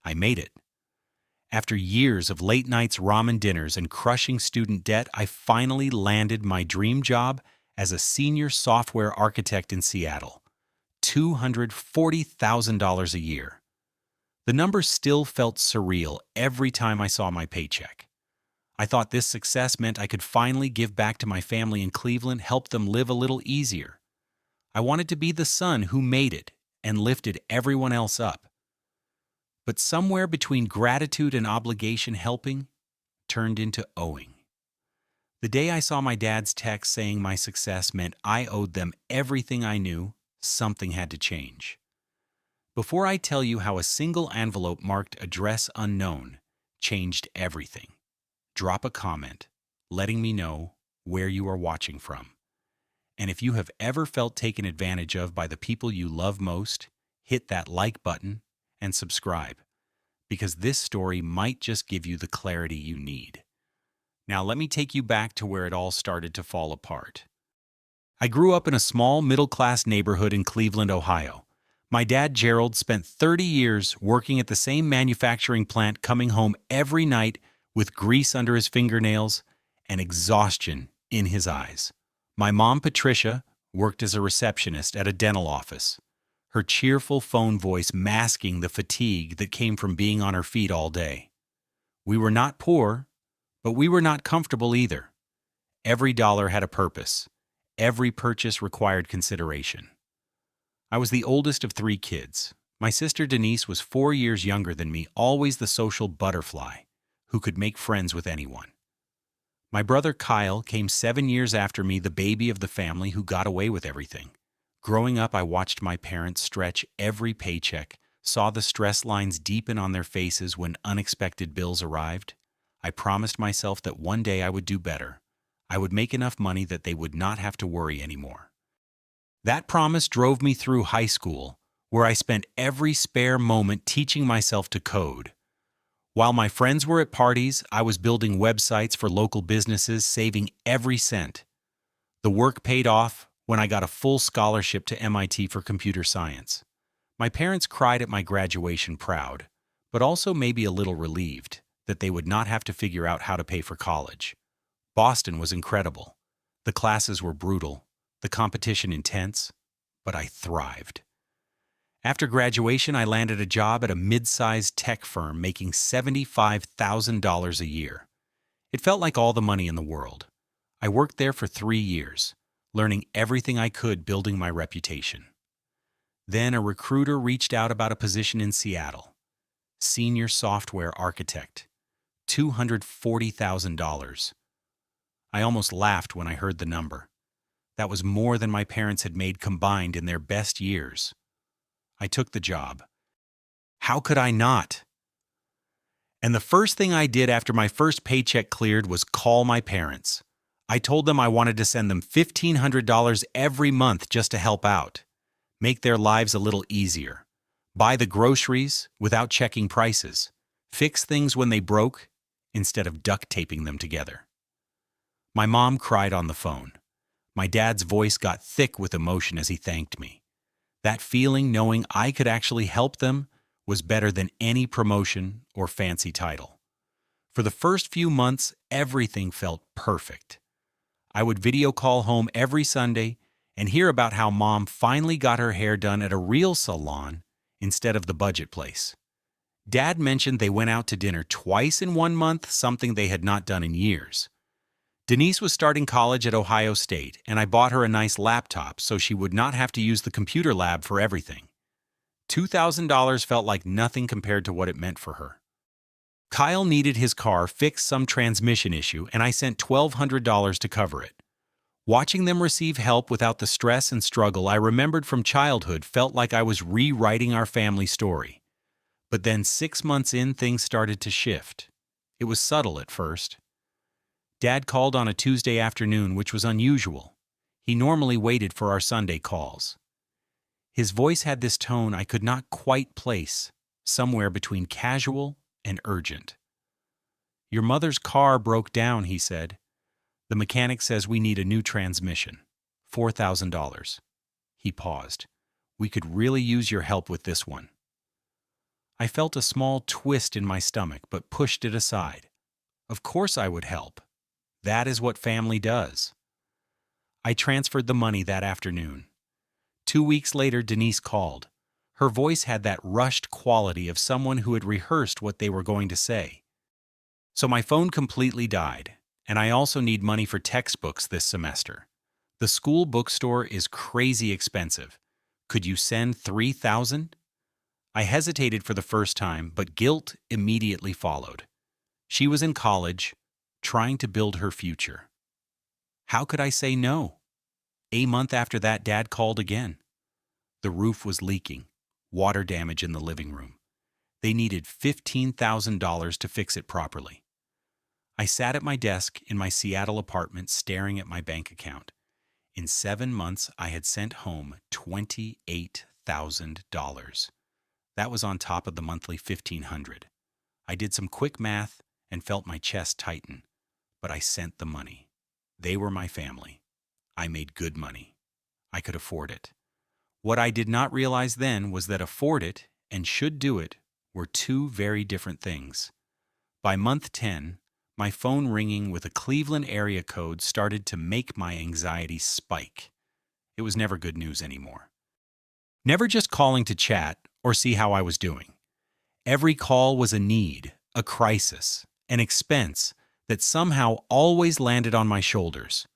I made it. After years of late nights ramen dinners and crushing student debt, I finally landed my dream job as a senior software architect in Seattle. $240,000 a year. The number still felt surreal every time I saw my paycheck. I thought this success meant I could finally give back to my family in Cleveland, help them live a little easier. I wanted to be the son who made it and lifted everyone else up. But somewhere between gratitude and obligation, helping turned into owing. The day I saw my dad's text saying my success meant I owed them everything I knew, something had to change. Before I tell you how a single envelope marked address unknown changed everything, drop a comment letting me know where you are watching from. And if you have ever felt taken advantage of by the people you love most, hit that like button and subscribe, because this story might just give you the clarity you need. Now let me take you back to where it all started to fall apart. I grew up in a small middle-class neighborhood in Cleveland, Ohio. My dad, Gerald, spent 30 years working at the same manufacturing plant, coming home every night with grease under his fingernails and exhaustion in his eyes. My mom, Patricia, worked as a receptionist at a dental office, her cheerful phone voice masking the fatigue that came from being on her feet all day. We were not poor, but we were not comfortable either. Every dollar had a purpose. Every purchase required consideration. I was the oldest of 3 kids. My sister Denise was 4 years younger than me, always the social butterfly who could make friends with anyone. My brother Kyle came 7 years after me, the baby of the family who got away with everything. Growing up, I watched my parents stretch every paycheck, saw the stress lines deepen on their faces when unexpected bills arrived. I promised myself that one day I would do better. I would make enough money that they would not have to worry anymore. That promise drove me through high school, where I spent every spare moment teaching myself to code. While my friends were at parties, I was building websites for local businesses, saving every cent. The work paid off when I got a full scholarship to MIT for computer science. My parents cried at my graduation, proud, but also maybe a little relieved that they would not have to figure out how to pay for college. Boston was incredible. The classes were brutal, the competition intense, but I thrived. After graduation, I landed a job at a mid-sized tech firm making $75,000 a year. It felt like all the money in the world. I worked there for 3 years, learning everything I could, building my reputation. Then a recruiter reached out about a position in Seattle. Senior software architect. $240,000. I almost laughed when I heard the number. That was more than my parents had made combined in their best years. I took the job. How could I not? And the first thing I did after my first paycheck cleared was call my parents. I told them I wanted to send them $1,500 every month just to help out, make their lives a little easier, buy the groceries without checking prices, fix things when they broke instead of duct taping them together. My mom cried on the phone. My dad's voice got thick with emotion as he thanked me. That feeling, knowing I could actually help them, was better than any promotion or fancy title. For the first few months, everything felt perfect. I would video call home every Sunday and hear about how Mom finally got her hair done at a real salon instead of the budget place. Dad mentioned they went out to dinner twice in 1 month, something they had not done in years. Denise was starting college at Ohio State, and I bought her a nice laptop so she would not have to use the computer lab for everything. $2,000 felt like nothing compared to what it meant for her. Kyle needed his car fixed, some transmission issue, and I sent $1,200 to cover it. Watching them receive help without the stress and struggle I remembered from childhood felt like I was rewriting our family story. But then 6 months in, things started to shift. It was subtle at first. Dad called on a Tuesday afternoon, which was unusual. He normally waited for our Sunday calls. His voice had this tone I could not quite place, somewhere between casual and urgent. "Your mother's car broke down," he said. "The mechanic says we need a new transmission. $4,000. He paused. "We could really use your help with this one." I felt a small twist in my stomach but pushed it aside. Of course I would help. That is what family does. I transferred the money that afternoon. 2 weeks later, Denise called. Her voice had that rushed quality of someone who had rehearsed what they were going to say. So my phone completely died, and I also need money for textbooks this semester. The school bookstore is crazy expensive. Could you send 3,000? I hesitated for the first time, but guilt immediately followed. She was in college, trying to build her future. How could I say no? A month after that, Dad called again. The roof was leaking, water damage in the living room. They needed $15,000 to fix it properly. I sat at my desk in my Seattle apartment staring at my bank account. In 7 months, I had sent home $28,000. That was on top of the monthly $1,500. I did some quick math and felt my chest tighten, but I sent the money. They were my family. I made good money. I could afford it. What I did not realize then was that afford it and should do it were two very different things. By month 10, my phone ringing with a Cleveland area code started to make my anxiety spike. It was never good news anymore. Never just calling to chat or see how I was doing. Every call was a need, a crisis, an expense that somehow always landed on my shoulders.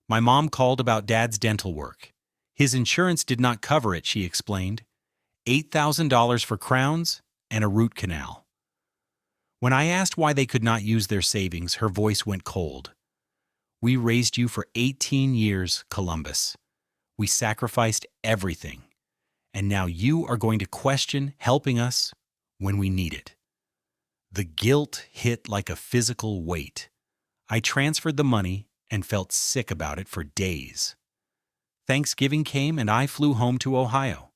My mom called about Dad's dental work. His insurance did not cover it, she explained. $8,000 for crowns and a root canal. When I asked why they could not use their savings, her voice went cold. We raised you for 18 years, Columbus. We sacrificed everything. And now you are going to question helping us when we need it. The guilt hit like a physical weight. I transferred the money and felt sick about it for days. Thanksgiving came and I flew home to Ohio.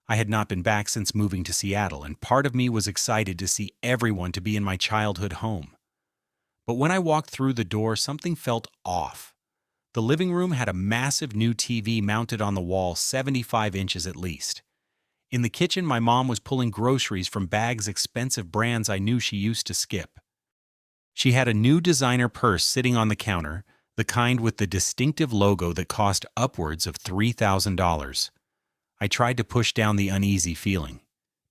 I had not been back since moving to Seattle, and part of me was excited to see everyone to be in my childhood home. But when I walked through the door, something felt off. The living room had a massive new TV mounted on the wall, 75 inches at least. In the kitchen, my mom was pulling groceries from bags expensive brands I knew she used to skip. She had a new designer purse sitting on the counter, the kind with the distinctive logo that cost upwards of $3,000. I tried to push down the uneasy feeling.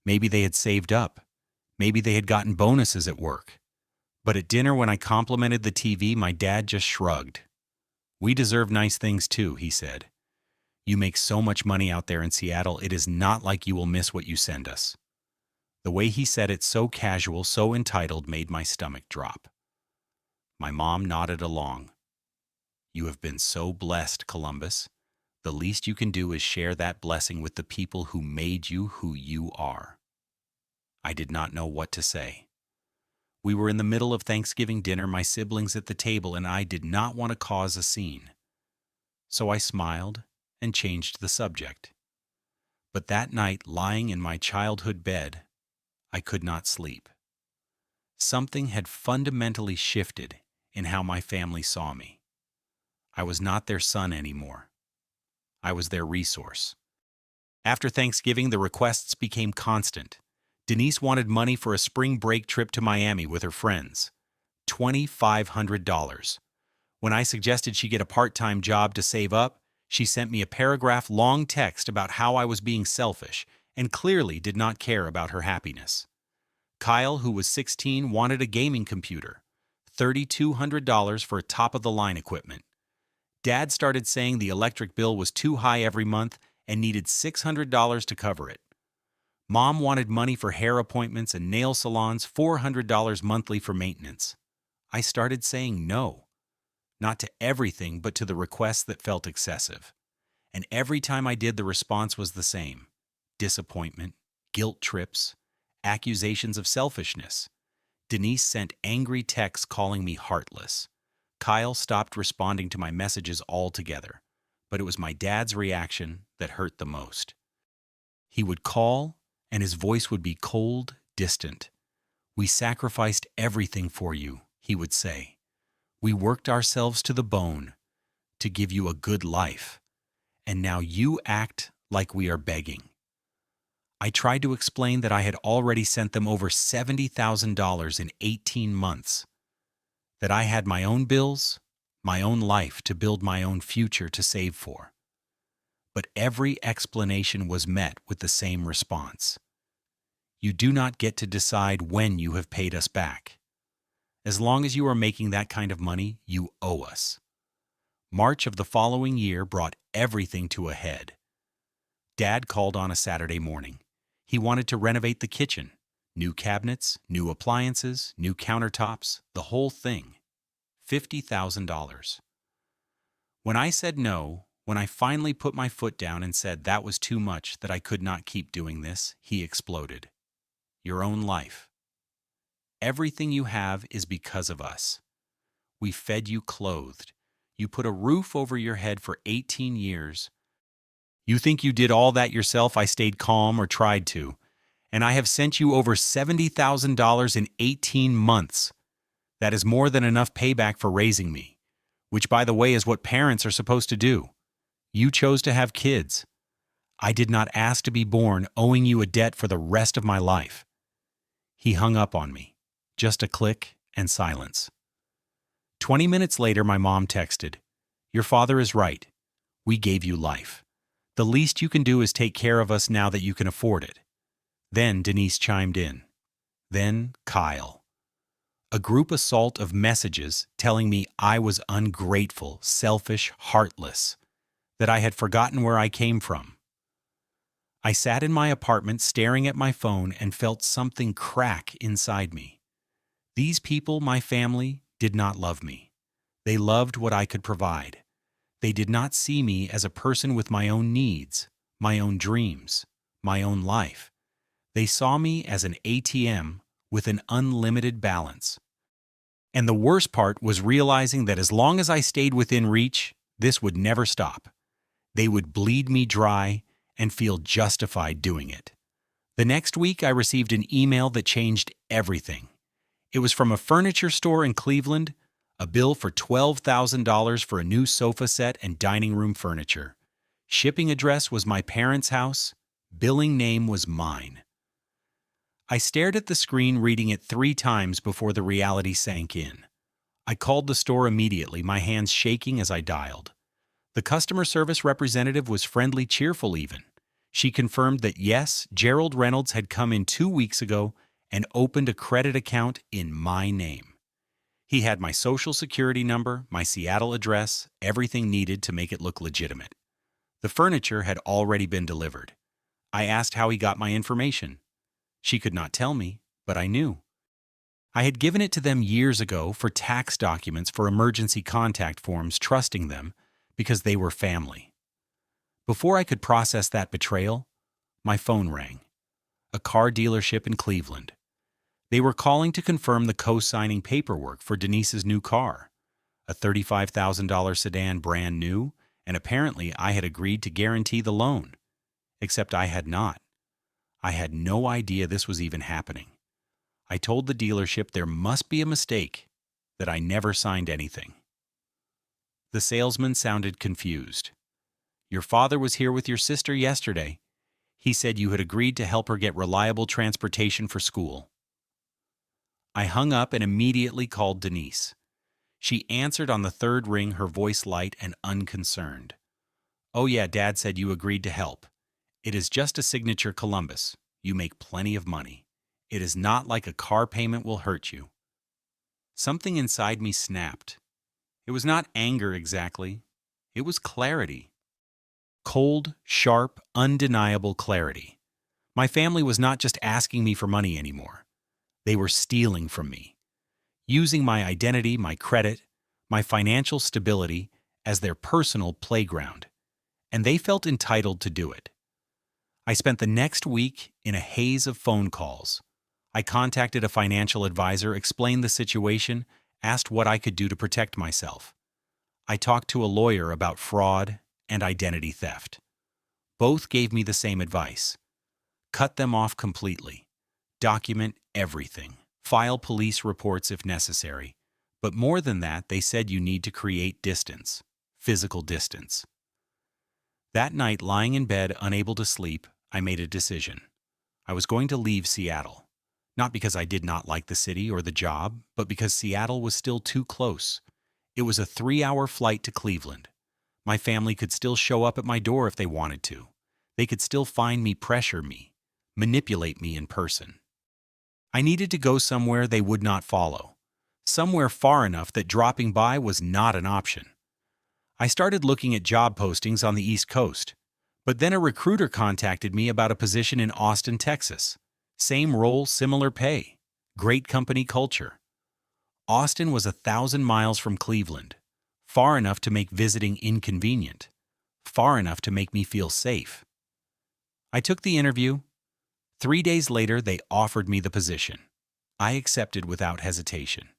Maybe they had saved up. Maybe they had gotten bonuses at work. But at dinner, when I complimented the TV, my dad just shrugged. We deserve nice things too, he said. You make so much money out there in Seattle, it is not like you will miss what you send us. The way he said it, so casual, so entitled, made my stomach drop. My mom nodded along. You have been so blessed, Columbus. The least you can do is share that blessing with the people who made you who you are. I did not know what to say. We were in the middle of Thanksgiving dinner, my siblings at the table, and I did not want to cause a scene. So I smiled and changed the subject. But that night, lying in my childhood bed, I could not sleep. Something had fundamentally shifted in how my family saw me. I was not their son anymore. I was their resource. After Thanksgiving, the requests became constant. Denise wanted money for a spring break trip to Miami with her friends. $2,500. When I suggested she get a part-time job to save up, she sent me a paragraph-long text about how I was being selfish and clearly did not care about her happiness. Kyle, who was 16, wanted a gaming computer. $3,200 for top-of-the-line equipment. Dad started saying the electric bill was too high every month and needed $600 to cover it. Mom wanted money for hair appointments and nail salons, $400 monthly for maintenance. I started saying no. Not to everything, but to the requests that felt excessive. And every time I did, the response was the same. Disappointment, guilt trips, accusations of selfishness. Denise sent angry texts calling me heartless. Kyle stopped responding to my messages altogether, but it was my dad's reaction that hurt the most. He would call, and his voice would be cold, distant. We sacrificed everything for you, he would say. We worked ourselves to the bone to give you a good life, and now you act like we are begging. I tried to explain that I had already sent them over $70,000 in 18 months, that I had my own bills, my own life to build my own future to save for. But every explanation was met with the same response. You do not get to decide when you have paid us back. As long as you are making that kind of money, you owe us. March of the following year brought everything to a head. Dad called on a Saturday morning. He wanted to renovate the kitchen. New cabinets, new appliances, new countertops, the whole thing. $50,000. When I said no, when I finally put my foot down and said that was too much, that I could not keep doing this, he exploded. Your own life. Everything you have is because of us. We fed you clothed. You put a roof over your head for 18 years. You think you did all that yourself? I stayed calm, or tried to. And I have sent you over $70,000 in 18 months. That is more than enough payback for raising me, which, by the way, is what parents are supposed to do. You chose to have kids. I did not ask to be born, owing you a debt for the rest of my life. He hung up on me. Just a click and silence. 20 minutes later, my mom texted, "Your father is right. We gave you life. The least you can do is take care of us now that you can afford it." Then Denise chimed in. Then Kyle. A group assault of messages telling me I was ungrateful, selfish, heartless, that I had forgotten where I came from. I sat in my apartment staring at my phone and felt something crack inside me. These people, my family, did not love me. They loved what I could provide. They did not see me as a person with my own needs, my own dreams, my own life. They saw me as an ATM with an unlimited balance. And the worst part was realizing that as long as I stayed within reach, this would never stop. They would bleed me dry and feel justified doing it. The next week, I received an email that changed everything. It was from a furniture store in Cleveland, a bill for $12,000 for a new sofa set and dining room furniture. Shipping address was my parents' house. Billing name was mine. I stared at the screen, reading it 3 times before the reality sank in. I called the store immediately, my hands shaking as I dialed. The customer service representative was friendly, cheerful even. She confirmed that yes, Gerald Reynolds had come in 2 weeks ago and opened a credit account in my name. He had my social security number, my Seattle address, everything needed to make it look legitimate. The furniture had already been delivered. I asked how he got my information. She could not tell me, but I knew. I had given it to them years ago for tax documents, for emergency contact forms, trusting them because they were family. Before I could process that betrayal, my phone rang. A car dealership in Cleveland. They were calling to confirm the co-signing paperwork for Denise's new car, a $35,000 sedan, brand new, and apparently I had agreed to guarantee the loan. Except I had not. I had no idea this was even happening. I told the dealership there must be a mistake, that I never signed anything. The salesman sounded confused. "Your father was here with your sister yesterday. He said you had agreed to help her get reliable transportation for school." I hung up and immediately called Denise. She answered on the 3rd ring, her voice light and unconcerned. "Oh yeah, Dad said you agreed to help. It is just a signature, Columbus. You make plenty of money. It is not like a car payment will hurt you." Something inside me snapped. It was not anger exactly. It was clarity. Cold, sharp, undeniable clarity. My family was not just asking me for money anymore. They were stealing from me, using my identity, my credit, my financial stability as their personal playground, and they felt entitled to do it. I spent the next week in a haze of phone calls. I contacted a financial advisor, explained the situation, asked what I could do to protect myself. I talked to a lawyer about fraud and identity theft. Both gave me the same advice. Cut them off completely. Document everything. File police reports if necessary. But more than that, they said you need to create distance, physical distance. That night, lying in bed, unable to sleep, I made a decision. I was going to leave Seattle. Not because I did not like the city or the job, but because Seattle was still too close. It was a 3-hour flight to Cleveland. My family could still show up at my door if they wanted to. They could still find me, pressure me, manipulate me in person. I needed to go somewhere they would not follow. Somewhere far enough that dropping by was not an option. I started looking at job postings on the East Coast, but then a recruiter contacted me about a position in Austin, Texas. Same role, similar pay. Great company culture. Austin was 1,000 miles from Cleveland, far enough to make visiting inconvenient, far enough to make me feel safe. I took the interview. 3 days later, they offered me the position. I accepted without hesitation.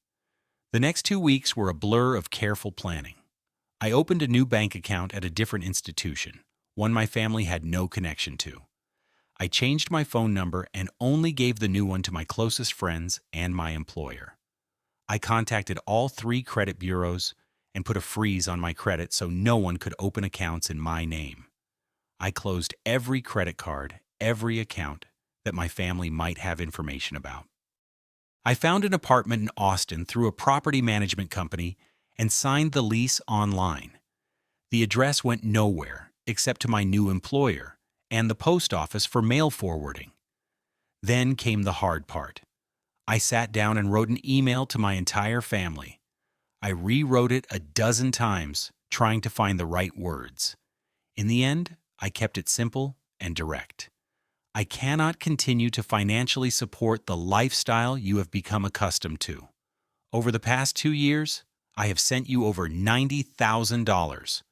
The next 2 weeks were a blur of careful planning. I opened a new bank account at a different institution, one my family had no connection to. I changed my phone number and only gave the new one to my closest friends and my employer. I contacted all 3 credit bureaus and put a freeze on my credit so no one could open accounts in my name. I closed every credit card, every account that my family might have information about. I found an apartment in Austin through a property management company and signed the lease online. The address went nowhere except to my new employer and the post office for mail forwarding. Then came the hard part. I sat down and wrote an email to my entire family. I rewrote it a dozen times, trying to find the right words. In the end, I kept it simple and direct. I cannot continue to financially support the lifestyle you have become accustomed to. Over the past 2 years, I have sent you over $90,000.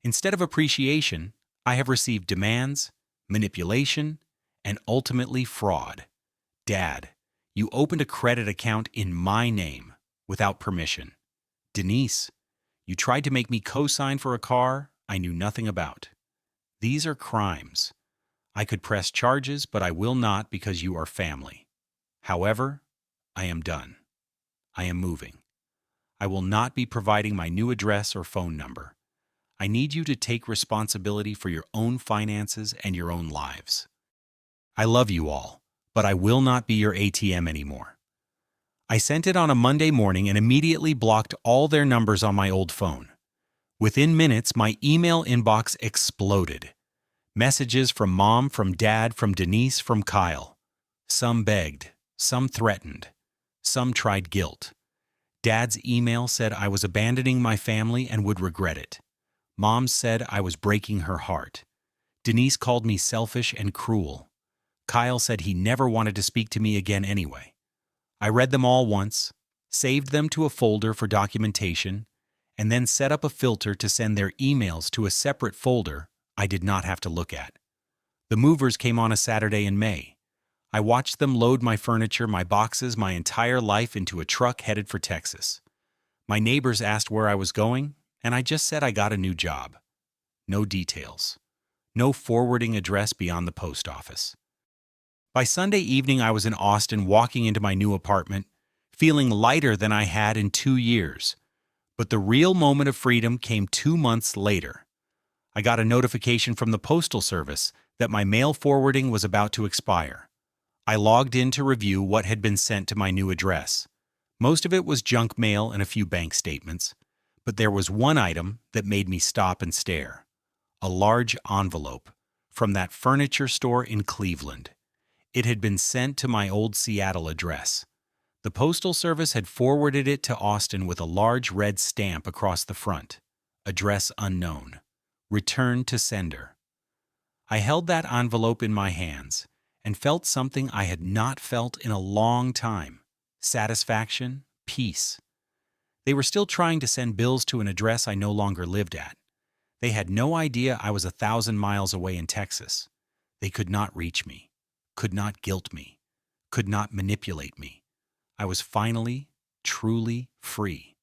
Instead of appreciation, I have received demands, manipulation, and ultimately fraud. Dad, you opened a credit account in my name without permission. Denise, you tried to make me co-sign for a car I knew nothing about. These are crimes. I could press charges, but I will not because you are family. However, I am done. I am moving. I will not be providing my new address or phone number. I need you to take responsibility for your own finances and your own lives. I love you all, but I will not be your ATM anymore. I sent it on a Monday morning and immediately blocked all their numbers on my old phone. Within minutes, my email inbox exploded. Messages from Mom, from Dad, from Denise, from Kyle. Some begged, some threatened, some tried guilt. Dad's email said I was abandoning my family and would regret it. Mom said I was breaking her heart. Denise called me selfish and cruel. Kyle said he never wanted to speak to me again anyway. I read them all once, saved them to a folder for documentation, and then set up a filter to send their emails to a separate folder I did not have to look at. The movers came on a Saturday in May. I watched them load my furniture, my boxes, my entire life into a truck headed for Texas. My neighbors asked where I was going, and I just said I got a new job. No details. No forwarding address beyond the post office. By Sunday evening, I was in Austin walking into my new apartment, feeling lighter than I had in 2 years. But the real moment of freedom came 2 months later. I got a notification from the Postal Service that my mail forwarding was about to expire. I logged in to review what had been sent to my new address. Most of it was junk mail and a few bank statements, but there was one item that made me stop and stare. A large envelope from that furniture store in Cleveland. It had been sent to my old Seattle address. The Postal Service had forwarded it to Austin with a large red stamp across the front. Address unknown. Return to sender. I held that envelope in my hands and felt something I had not felt in a long time. Satisfaction, peace. They were still trying to send bills to an address I no longer lived at. They had no idea I was 1,000 miles away in Texas. They could not reach me, could not guilt me, could not manipulate me. I was finally, truly free.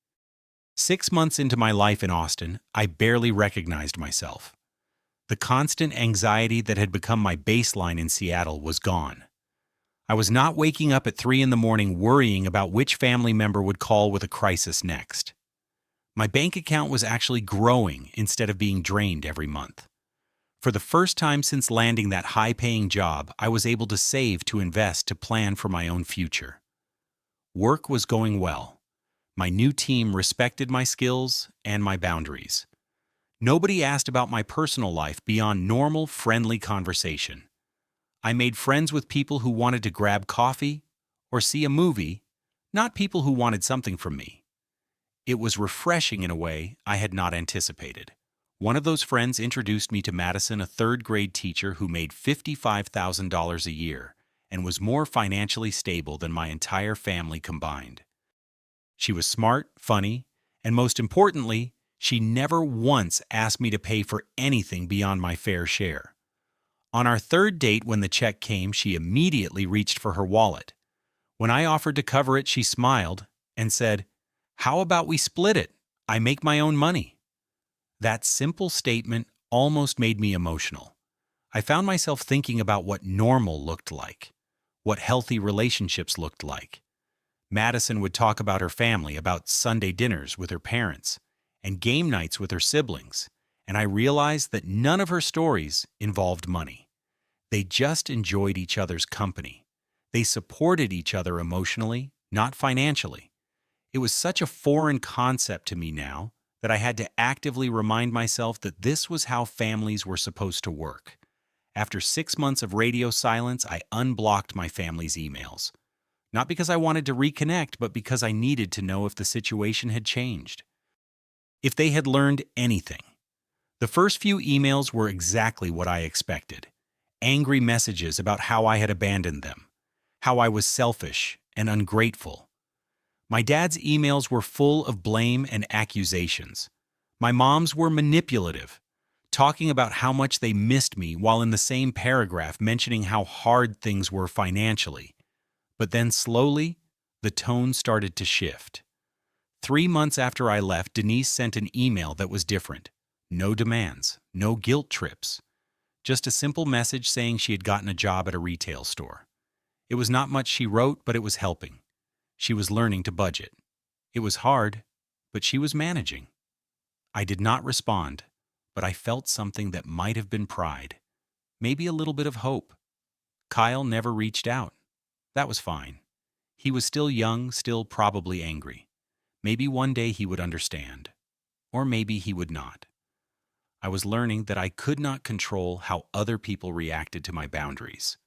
6 months into my life in Austin, I barely recognized myself. The constant anxiety that had become my baseline in Seattle was gone. I was not waking up at 3 a.m. worrying about which family member would call with a crisis next. My bank account was actually growing instead of being drained every month. For the first time since landing that high-paying job, I was able to save, to invest, to plan for my own future. Work was going well. My new team respected my skills and my boundaries. Nobody asked about my personal life beyond normal, friendly conversation. I made friends with people who wanted to grab coffee or see a movie, not people who wanted something from me. It was refreshing in a way I had not anticipated. One of those friends introduced me to Madison, a third-grade teacher who made $55,000 a year and was more financially stable than my entire family combined. She was smart, funny, and most importantly, she never once asked me to pay for anything beyond my fair share. On our third date, when the check came, she immediately reached for her wallet. When I offered to cover it, she smiled and said, "How about we split it? I make my own money." That simple statement almost made me emotional. I found myself thinking about what normal looked like, what healthy relationships looked like. Madison would talk about her family, about Sunday dinners with her parents, and game nights with her siblings, and I realized that none of her stories involved money. They just enjoyed each other's company. They supported each other emotionally, not financially. It was such a foreign concept to me now that I had to actively remind myself that this was how families were supposed to work. After 6 months of radio silence, I unblocked my family's emails. Not because I wanted to reconnect, but because I needed to know if the situation had changed. If they had learned anything. The first few emails were exactly what I expected. Angry messages about how I had abandoned them, how I was selfish and ungrateful. My dad's emails were full of blame and accusations. My mom's were manipulative, talking about how much they missed me while in the same paragraph mentioning how hard things were financially. But then slowly, the tone started to shift. 3 months after I left, Denise sent an email that was different. No demands, no guilt trips. Just a simple message saying she had gotten a job at a retail store. It was not much she wrote, but it was helping. She was learning to budget. It was hard, but she was managing. I did not respond, but I felt something that might have been pride. Maybe a little bit of hope. Kyle never reached out. That was fine. He was still young, still probably angry. Maybe one day he would understand. Or maybe he would not. I was learning that I could not control how other people reacted to my boundaries.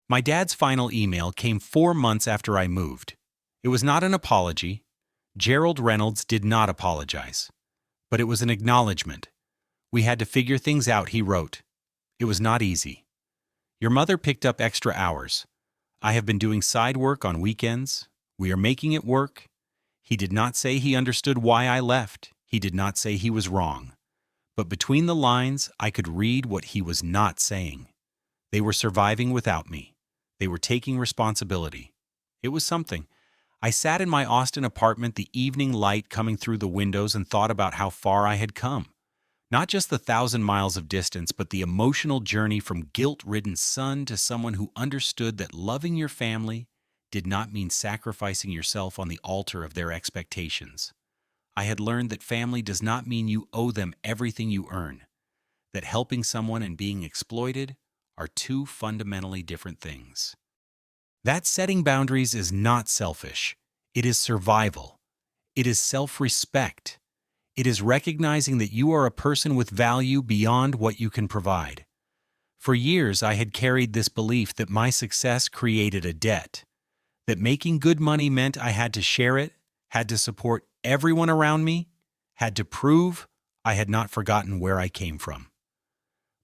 My dad's final email came 4 months after I moved. It was not an apology. Gerald Reynolds did not apologize. But it was an acknowledgement. We had to figure things out, he wrote. It was not easy. Your mother picked up extra hours. I have been doing side work on weekends. We are making it work. He did not say he understood why I left. He did not say he was wrong. But between the lines, I could read what he was not saying. They were surviving without me. They were taking responsibility. It was something. I sat in my Austin apartment, the evening light coming through the windows, and thought about how far I had come. Not just the 1,000 miles of distance, but the emotional journey from guilt-ridden son to someone who understood that loving your family did not mean sacrificing yourself on the altar of their expectations. I had learned that family does not mean you owe them everything you earn, that helping someone and being exploited are two fundamentally different things. That setting boundaries is not selfish. It is survival. It is self-respect. It is recognizing that you are a person with value beyond what you can provide. For years, I had carried this belief that my success created a debt, that making good money meant I had to share it, had to support everyone around me, had to prove I had not forgotten where I came from.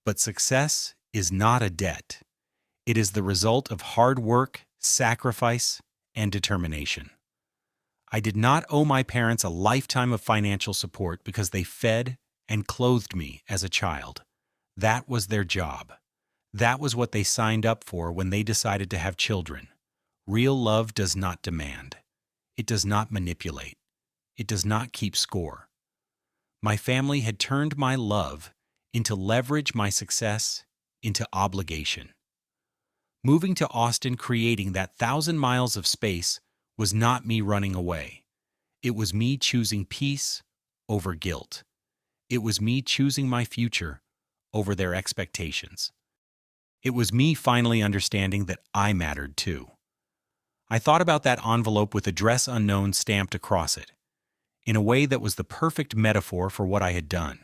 But success is not a debt. It is the result of hard work, sacrifice, and determination. I did not owe my parents a lifetime of financial support because they fed and clothed me as a child. That was their job. That was what they signed up for when they decided to have children. Real love does not demand. It does not manipulate. It does not keep score. My family had turned my love into leverage, my success into obligation. Moving to Austin, creating that 1,000 miles of space, was not me running away. It was me choosing peace over guilt. It was me choosing my future over their expectations. It was me finally understanding that I mattered too. I thought about that envelope with address unknown stamped across it, in a way that was the perfect metaphor for what I had done.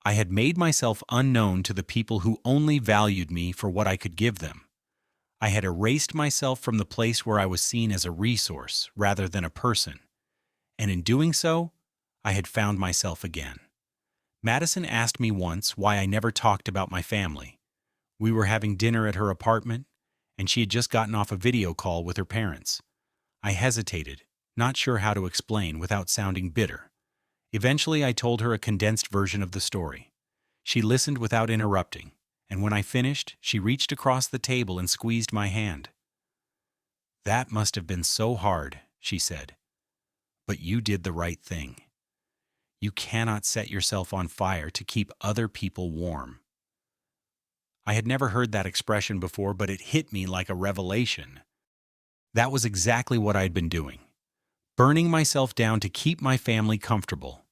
I had made myself unknown to the people who only valued me for what I could give them. I had erased myself from the place where I was seen as a resource rather than a person, and in doing so, I had found myself again. Madison asked me once why I never talked about my family. We were having dinner at her apartment, and she had just gotten off a video call with her parents. I hesitated, not sure how to explain without sounding bitter. Eventually, I told her a condensed version of the story. She listened without interrupting, and when I finished, she reached across the table and squeezed my hand. "That must have been so hard," she said. "But you did the right thing. You cannot set yourself on fire to keep other people warm." I had never heard that expression before, but it hit me like a revelation. That was exactly what I had been doing, burning myself down to keep my family comfortable.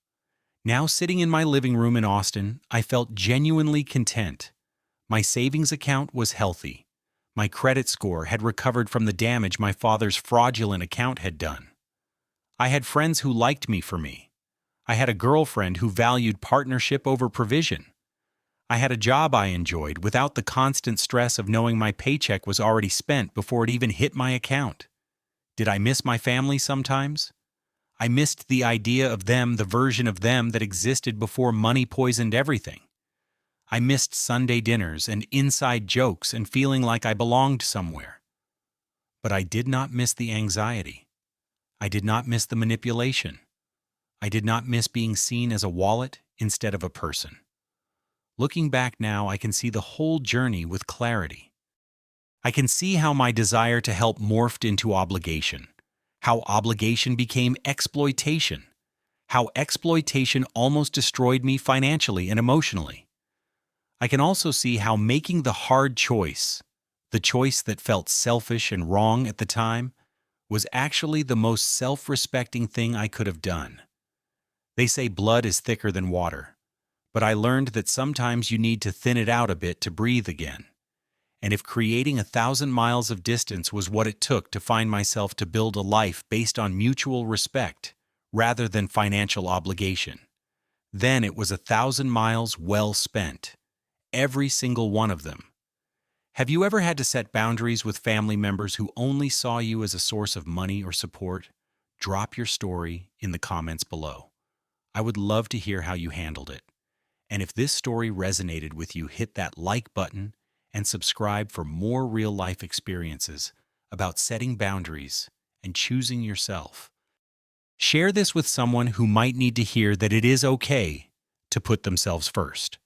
Now, sitting in my living room in Austin, I felt genuinely content. My savings account was healthy. My credit score had recovered from the damage my father's fraudulent account had done. I had friends who liked me for me. I had a girlfriend who valued partnership over provision. I had a job I enjoyed without the constant stress of knowing my paycheck was already spent before it even hit my account. Did I miss my family sometimes? I missed the idea of them, the version of them that existed before money poisoned everything. I missed Sunday dinners and inside jokes and feeling like I belonged somewhere. But I did not miss the anxiety. I did not miss the manipulation. I did not miss being seen as a wallet instead of a person. Looking back now, I can see the whole journey with clarity. I can see how my desire to help morphed into obligation, how obligation became exploitation, how exploitation almost destroyed me financially and emotionally. I can also see how making the hard choice, the choice that felt selfish and wrong at the time, was actually the most self-respecting thing I could have done. They say blood is thicker than water, but I learned that sometimes you need to thin it out a bit to breathe again. And if creating 1,000 miles of distance was what it took to find myself to build a life based on mutual respect rather than financial obligation, then it was 1,000 miles well spent. Every single one of them. Have you ever had to set boundaries with family members who only saw you as a source of money or support? Drop your story in the comments below. I would love to hear how you handled it. And if this story resonated with you, hit that like button and subscribe for more real-life experiences about setting boundaries and choosing yourself. Share this with someone who might need to hear that it is okay to put themselves first.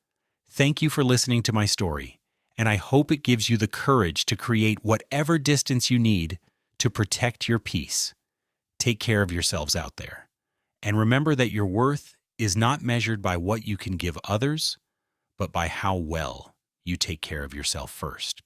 Thank you for listening to my story, and I hope it gives you the courage to create whatever distance you need to protect your peace. Take care of yourselves out there. And remember that your worth is not measured by what you can give others, but by how well you take care of yourself first.